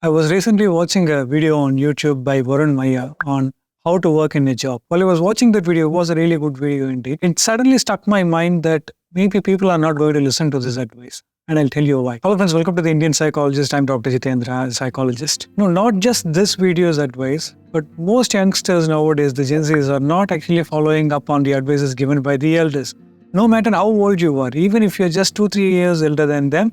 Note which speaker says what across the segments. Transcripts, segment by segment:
Speaker 1: I was recently watching a video on YouTube by Varun Maya on how to work in a job. While I was watching that video, it was a really good video indeed. It suddenly struck my mind that maybe people are not going to listen to this advice. And I'll tell you why. Hello friends, welcome to the Indian Psychologist. I'm Dr. Jithendra, a psychologist. No, not just this video's advice, but most youngsters nowadays, the Gen Zs, are not actually following up on the advices given by the elders. No matter how old you are, even if you're just 2-3 years elder than them,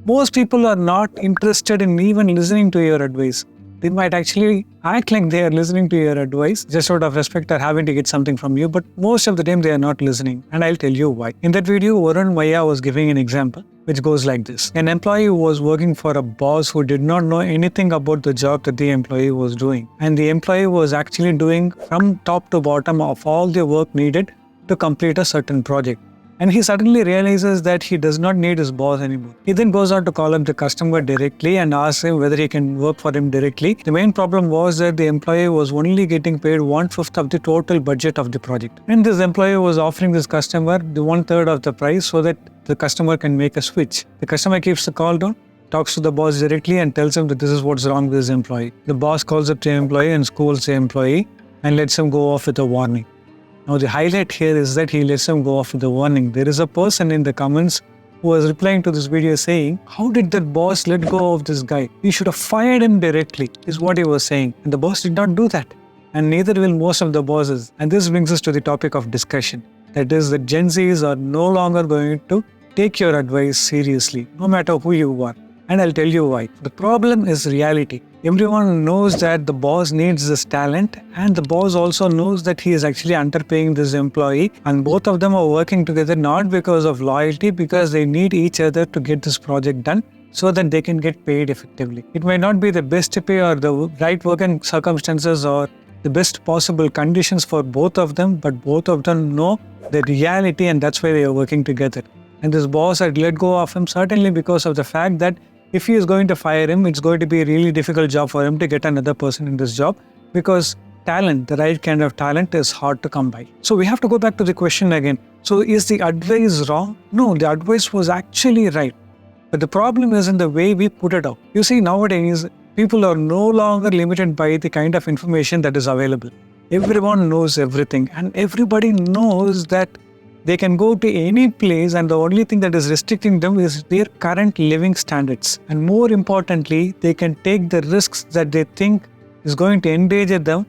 Speaker 1: most people are not interested in even listening to your advice. They might actually act like they are listening to your advice just out of respect or having to get something from you, but most of the time they are not listening. And I'll tell you why. In that video, Varun Maya was giving an example which goes like this. An employee was working for a boss who did not know anything about the job that the employee was doing. And the employee was actually doing from top to bottom of all the work needed to complete a certain project. And he suddenly realizes that he does not need his boss anymore. He then goes out to call up the customer directly and asks him whether he can work for him directly. The main problem was that the employee was only getting paid 1/5 of the total budget of the project. And this employee was offering this customer the 1/3 of the price so that the customer can make a switch. The customer keeps the call down, talks to the boss directly and tells him that this is what's wrong with this employee. The boss calls up the employee and scolds the employee and lets him go off with a warning. Now the highlight here is that he lets him go off with a warning. There is a person in the comments who was replying to this video saying, how did that boss let go of this guy? He should have fired him directly, is what he was saying. And the boss did not do that. And neither will most of the bosses. And this brings us to the topic of discussion. That is that Gen Zs are no longer going to take your advice seriously, no matter who you are. And I'll tell you why. The problem is reality. Everyone knows that the boss needs this talent, and the boss also knows that he is actually underpaying this employee, and both of them are working together not because of loyalty, because they need each other to get this project done so that they can get paid effectively. It might not be the best pay or the right working circumstances or the best possible conditions for both of them, but both of them know the reality, and that's why they are working together. And this boss had let go of him certainly because of the fact that if he is going to fire him, it's going to be a really difficult job for him to get another person in this job, because talent, the right kind of talent, is hard to come by. So we have to go back to the question again. So is the advice wrong? No, the advice was actually right. But the problem is in the way we put it out. You see, nowadays, people are no longer limited by the kind of information that is available. Everyone knows everything, and everybody knows that they can go to any place, and the only thing that is restricting them is their current living standards. And more importantly, they can take the risks that they think is going to endanger them,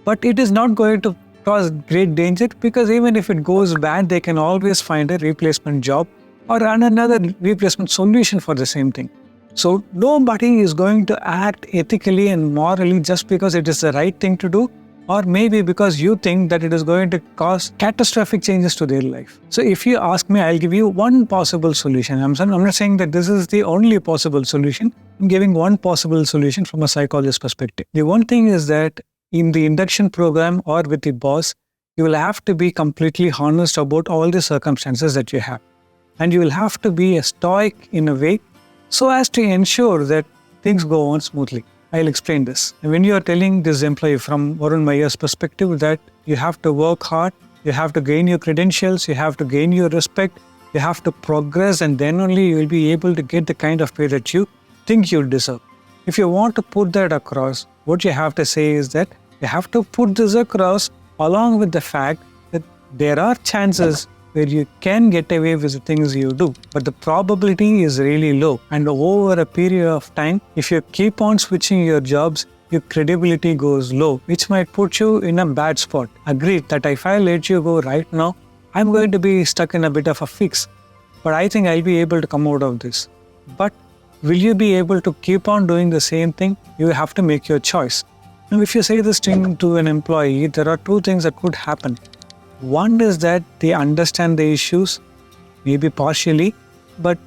Speaker 1: but it is not going to cause great danger, because even if it goes bad, they can always find a replacement job or another replacement solution for the same thing. So nobody is going to act ethically and morally just because it is the right thing to do, or maybe because you think that it is going to cause catastrophic changes to their life. So if you ask me, I'll give you one possible solution. I'm not saying that this is the only possible solution. I'm giving one possible solution from a psychologist perspective. The one thing is that in the induction program or with the boss, you will have to be completely honest about all the circumstances that you have. And you will have to be a stoic in a way so as to ensure that things go on smoothly. I'll explain this. When you are telling this employee from Varun Maya's perspective that you have to work hard, you have to gain your credentials, you have to gain your respect, you have to progress, and then only you will be able to get the kind of pay that you think you deserve. If you want to put that across, what you have to say is that you have to put this across along with the fact that there are chances where you can get away with the things you do, but the probability is really low. And over a period of time, if you keep on switching your jobs, your credibility goes low, which might put you in a bad spot. Agreed that if I let you go right now, I'm going to be stuck in a bit of a fix, but I think I'll be able to come out of this. But will you be able to keep on doing the same thing? You have to make your choice. Now, if you say this thing to an employee, there are two things that could happen. One is that they understand the issues, maybe partially, but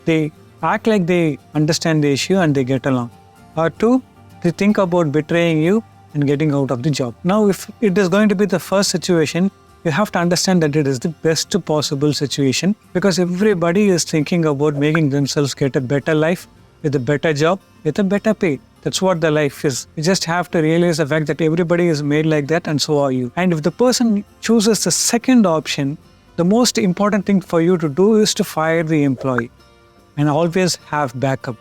Speaker 1: they act like they understand the issue and they get along. Or two, they think about betraying you and getting out of the job. Now, if it is going to be the first situation, you have to understand that it is the best possible situation, because everybody is thinking about making themselves get a better life with a better job, with a better pay. That's what the life is. You just have to realize the fact that everybody is made like that, and so are you. And if the person chooses the second option, the most important thing for you to do is to fire the employee and always have backup.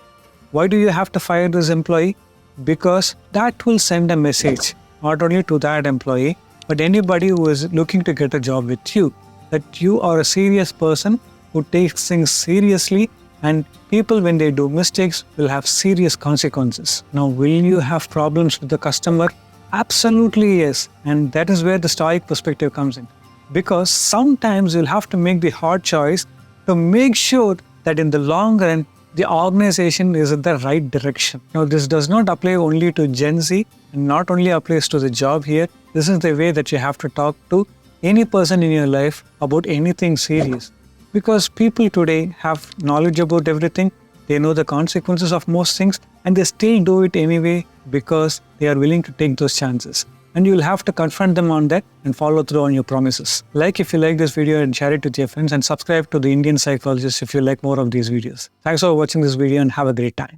Speaker 1: Why do you have to fire this employee? Because that will send a message not only to that employee, but anybody who is looking to get a job with you, that you are a serious person who takes things seriously, and people, when they do mistakes, will have serious consequences. Now, will you have problems with the customer? Absolutely yes. And that is where the stoic perspective comes in. Because sometimes you'll have to make the hard choice to make sure that in the long run, the organization is in the right direction. Now, this does not apply only to Gen Z and not only applies to the job here. This is the way that you have to talk to any person in your life about anything serious. Because people today have knowledge about everything, they know the consequences of most things, and they still do it anyway because they are willing to take those chances. And you will have to confront them on that and follow through on your promises. Like if you like this video, and share it with your friends, and subscribe to the Indian Psychologist if you like more of these videos. Thanks for watching this video and have a great time.